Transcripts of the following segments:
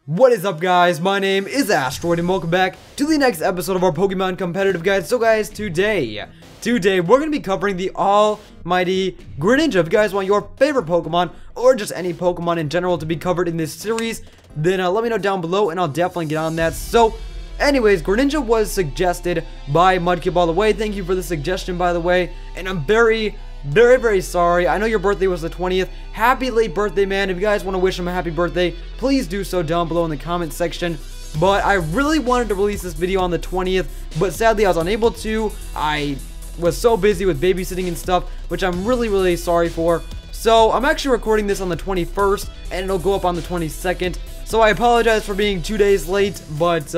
What is up, guys? My name is Asteroid and welcome back to the next episode of our Pokemon competitive guide. So guys, today we're going to be covering the almighty Greninja. If you guys want your favorite Pokemon or just any Pokemon in general to be covered in this series, then let me know down below and I'll definitely get on that. So anyways, Greninja was suggested by Mudkip all the way. Thank you for the suggestion, by the way, and I'm very sorry. I know your birthday was the 20th. Happy late birthday, man. If you guys want to wish him a happy birthday, please do so down below in the comment section. But I really wanted to release this video on the 20th, but sadly I was unable to. I was so busy with babysitting and stuff, which I'm really sorry for. So I'm actually recording this on the 21st and it'll go up on the 22nd. So I apologize for being 2 days late, but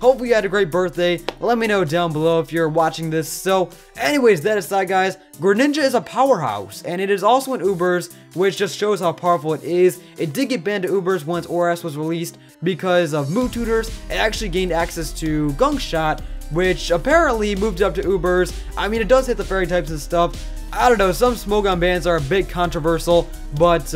hopefully you had a great birthday. Let me know down below if you're watching this. So anyways, that aside, guys, Greninja is a powerhouse, and it is also in Ubers, which just shows how powerful it is. It did get banned to Ubers once ORAS was released because of Move Tutors. It actually gained access to Gunk Shot, which apparently moved up to Ubers. I mean, it does hit the fairy types and stuff. I don't know, some Smogon bans are a bit controversial, but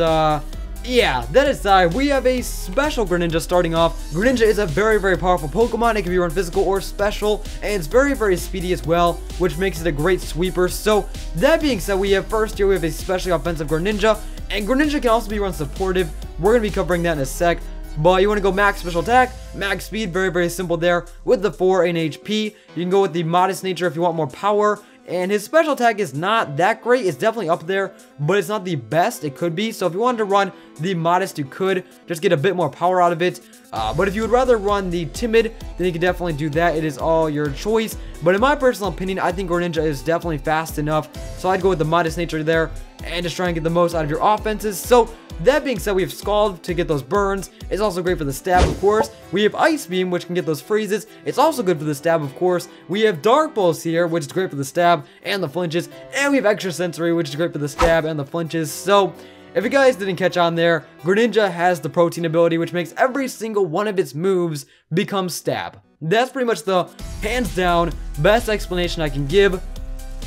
yeah, that aside, we have a special Greninja starting off. Greninja is a very powerful Pokemon. It can be run physical or special, and it's very speedy as well, which makes it a great sweeper. So that being said, we have first here, we have a specially offensive Greninja, and Greninja can also be run supportive. We're going to be covering that in a sec. But you want to go max special attack, max speed, very simple there with the 4 in HP. You can go with the modest nature if you want more power. And his special attack is not that great. It's definitely up there, but it's not the best it could be. So if you wanted to run the modest, you could just get a bit more power out of it. But if you would rather run the timid, then you can definitely do that. It is all your choice. But in my personal opinion, I think Greninja is definitely fast enough. So I'd go with the modest nature there and just try and get the most out of your offenses. So that being said, we have Scald to get those burns. It's also great for the stab, of course. We have Ice Beam, which can get those freezes. It's also good for the stab, of course. We have Dark Pulse here, which is great for the stab and the flinches. And we have Extra Sensory, which is great for the stab and the flinches. So if you guys didn't catch on there, Greninja has the Protein ability, which makes every single one of its moves become stab. That's pretty much the hands down best explanation I can give.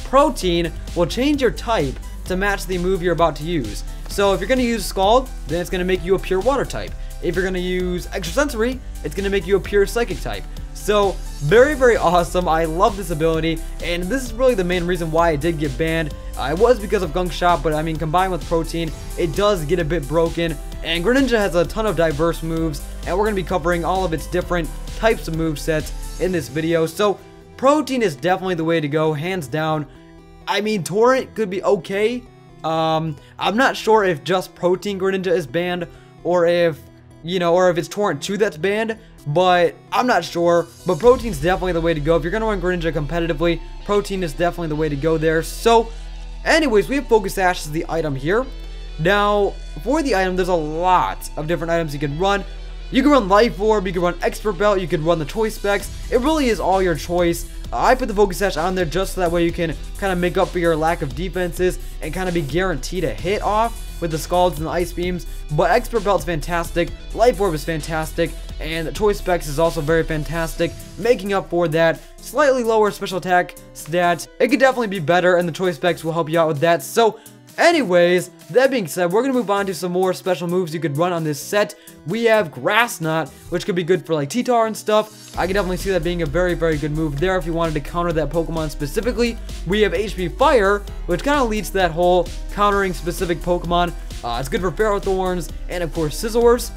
Protein will change your type to match the move you're about to use. So if you're going to use Scald, then it's going to make you a pure water type. If you're going to use Extra Sensory, it's going to make you a pure psychic type. So very awesome. I love this ability, and this is really the main reason why it did get banned. It was because of Gunk Shot, but I mean, combined with Protein, it does get a bit broken. And Greninja has a ton of diverse moves, and we're going to be covering all of its different types of movesets in this video. So Protein is definitely the way to go, hands down. I mean, Torrent could be okay. I'm not sure if just Protein Greninja is banned, or if, or if it's Torrent 2 that's banned, but I'm not sure. But Protein's definitely the way to go. If you're going to run Greninja competitively, Protein is definitely the way to go there. So, anyways, we have Focus Sash as the item here. Now, for the item, there's a lot of different items you can run. You can run Life Orb, you can run Expert Belt, you can run the Choice Specs. It really is all your choice. I put the Focus Sash on there just so that way you can kind of make up for your lack of defenses and kind of be guaranteed a hit off with the Scalds and the Ice Beams. But Expert Belt's fantastic, Life Orb is fantastic, and the Choice Specs is also very fantastic, making up for that slightly lower special attack stat. It could definitely be better, and the Choice Specs will help you out with that. So anyways, that being said, we're going to move on to some more special moves you could run on this set. We have Grass Knot, which could be good for like T-Tar and stuff. I can definitely see that being a very good move there if you wanted to counter that Pokemon specifically. We have HP Fire, which kind of leads to that whole countering specific Pokemon. It's good for Ferrothorns and of course Scizors.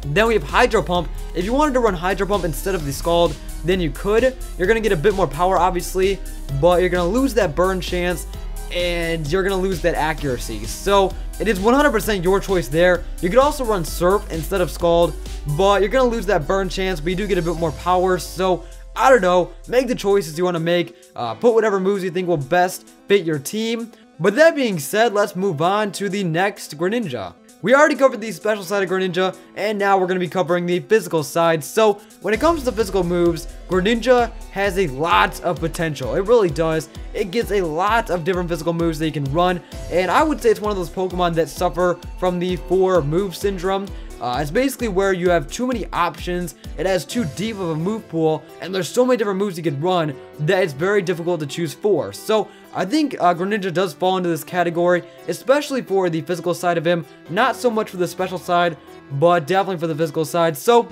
Then we have Hydro Pump. If you wanted to run Hydro Pump instead of the Scald, then you could. You're going to get a bit more power, obviously, but you're going to lose that burn chance, and you're going to lose that accuracy. So it is 100% your choice there. You could also run Surf instead of Scald, but you're going to lose that burn chance, but you do get a bit more power. So I don't know, make the choices you want to make. Put whatever moves you think will best fit your team. But that being said, let's move on to the next Greninja. We already covered the special side of Greninja, and now we're going to be covering the physical side. So, when it comes to physical moves, Greninja has a lot of potential. It really does. It gets a lot of different physical moves that you can run, and I would say it's one of those Pokemon that suffer from the 4 move syndrome. It's basically where you have too many options, it has too deep of a move pool, and there's so many different moves you can run that it's very difficult to choose 4. So I think Greninja does fall into this category, especially for the physical side of him, not so much for the special side. but definitely for the physical side. So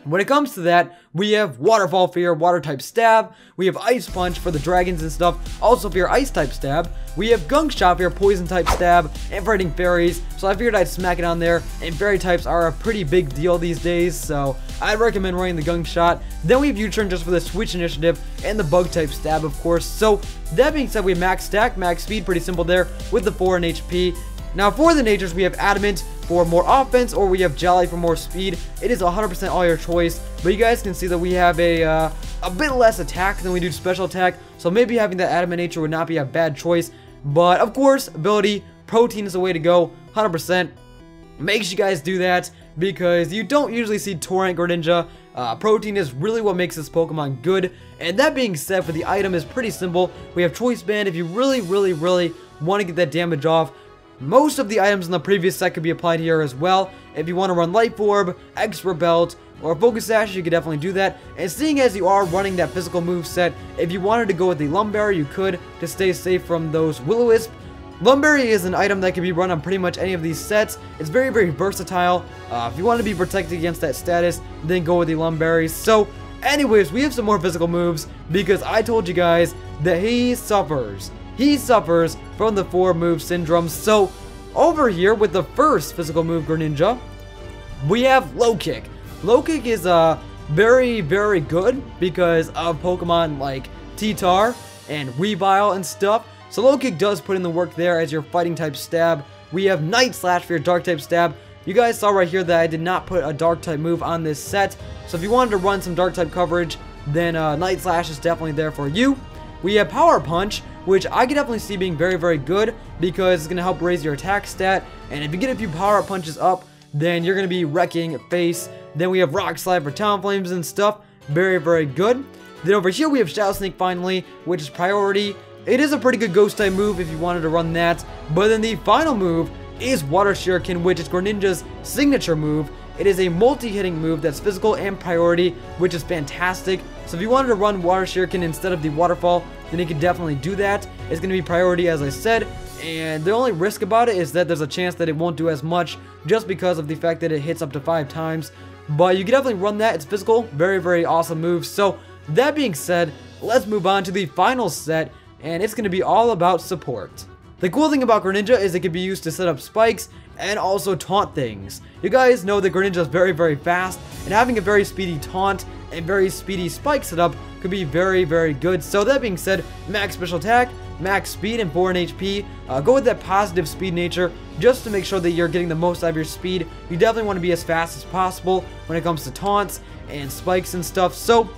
when it comes to that, we have Waterfall for your water type stab, we have Ice Punch for the dragons and stuff, also for your ice type stab, we have Gunk Shot for your poison type stab, and for hitting fairies. So I figured I'd smack it on there, and fairy types are a pretty big deal these days, so I'd recommend running the Gunk Shot. Then we have U-Turn just for the switch initiative, and the bug type stab, of course. So that being said, we have max stack, max speed, pretty simple there, with the 4 in HP. Now for the natures, we have Adamant for more offense, or we have Jolly for more speed. It is 100% all your choice, but you guys can see that we have a bit less attack than we do special attack, so maybe having that Adamant nature would not be a bad choice. But of course, ability, Protein is the way to go, 100%. Make sure you guys do that, because you don't usually see Torrent Greninja. Protein is really what makes this Pokemon good. And that being said, for the item is pretty simple. We have Choice Band if you really want to get that damage off. Most of the items in the previous set could be applied here as well. If you want to run Life Orb, Expert Belt, or Focus Sash, you could definitely do that. And seeing as you are running that physical move set, if you wanted to go with the Lumberry, you could, to stay safe from those Will-O-Wisp. Lumberry is an item that can be run on pretty much any of these sets. It's very versatile. If you want to be protected against that status, then go with the Lumberry. So, anyways, we have some more physical moves, because I told you guys that he suffers from the 4 move syndrome. So over here with the first physical move Greninja, we have Low Kick. Low Kick is very good because of Pokemon like T-Tar and Weavile and stuff. So Low Kick does put in the work there as your fighting type stab. We have Night Slash for your dark type stab. You guys saw right here that I did not put a dark type move on this set, so if you wanted to run some dark type coverage, then Night Slash is definitely there for you. We have Power Punch, which I can definitely see being very good, because it's going to help raise your attack stat, and if you get a few power punches up, then you're going to be wrecking face. Then we have Rock Slide for Talonflames and stuff, very good. Then over here we have Shadow Sneak finally, which is priority. It is a pretty good ghost type move if you wanted to run that, but then the final move is Water Shuriken, which is Greninja's signature move. It is a multi-hitting move that's physical and priority, which is fantastic. So if you wanted to run Water Shuriken instead of the Waterfall, then you can definitely do that. It's going to be priority, as I said, and the only risk about it is that there's a chance that it won't do as much, just because of the fact that it hits up to 5 times. But you can definitely run that. It's physical, very awesome move. So that being said, let's move on to the final set, and it's going to be all about support. The cool thing about Greninja is it can be used to set up spikes and also taunt things. You guys know that Greninja is very fast, and having a very speedy taunt and very speedy spike setup could be very good. So that being said, max special attack, max speed, and 4 in HP. Go with that positive speed nature just to make sure that you're getting the most out of your speed. You definitely want to be as fast as possible when it comes to taunts and spikes and stuff. So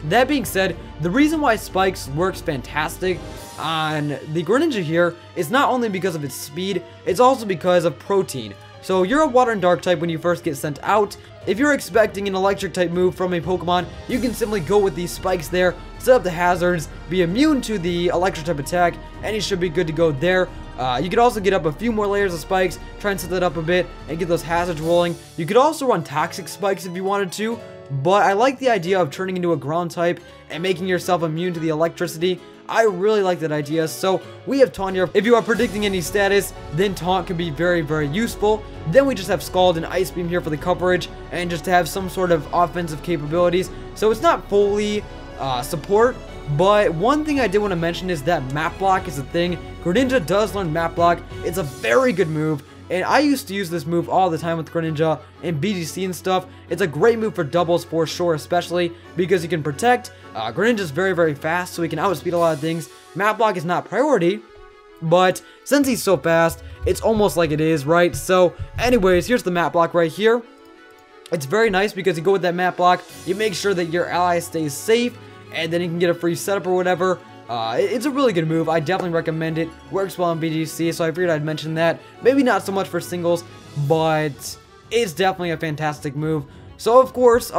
that being said, the reason why spikes works fantastic on the Greninja here is not only because of its speed, it's also because of Protein. So you're a water and dark type when you first get sent out. If you're expecting an electric type move from a Pokemon, you can simply go with these spikes there, set up the hazards, be immune to the electric type attack, and you should be good to go there. You could also get up a few more layers of spikes, try and set that up a bit, and get those hazards rolling. You could also run toxic spikes if you wanted to, but I like the idea of turning into a ground type and making yourself immune to the electricity. I really like that idea. So we have Taunt here. If you are predicting any status, then Taunt can be very useful. Then we just have Scald and Ice Beam here for the coverage, and just to have some sort of offensive capabilities. So it's not fully support, but one thing I did want to mention is that Map Block is a thing. Greninja does learn Map Block. It's a very good move, and I used to use this move all the time with Greninja and BGC and stuff. It's a great move for doubles for sure, especially because you can protect. Greninja's very fast, so he can outspeed a lot of things. Map Block is not priority, but since he's so fast, it's almost like it is, right? So anyways, here's the Map Block right here. It's very nice because you go with that Map Block, you make sure that your ally stays safe, and then you can get a free setup or whatever. It's a really good move. I definitely recommend it. Works well in BGC, so I figured I'd mention that. Maybe not so much for singles, but it's definitely a fantastic move. So of course,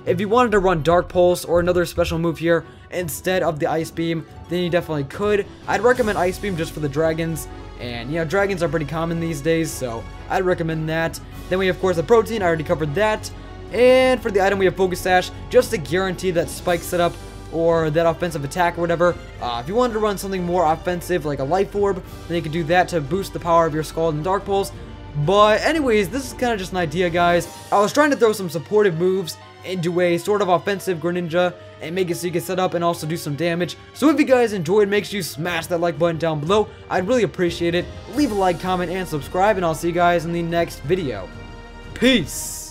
if you wanted to run Dark Pulse or another special move here instead of the Ice Beam, then you definitely could. I'd recommend Ice Beam just for the dragons, and you know, dragons are pretty common these days, so I'd recommend that. Then we have, of course, the Protein. I already covered that. And for the item, we have Focus Sash, just to guarantee that spike setup or that offensive attack or whatever. If you wanted to run something more offensive like a Life Orb, then you could do that to boost the power of your Scald and Dark Pulse. But anyways, this is kind of just an idea, guys. I was trying to throw some supportive moves into a sort of offensive Greninja and make it so you can set up and also do some damage. So if you guys enjoyed, make sure you smash that like button down below. I'd really appreciate it. Leave a like, comment, and subscribe, and I'll see you guys in the next video. Peace!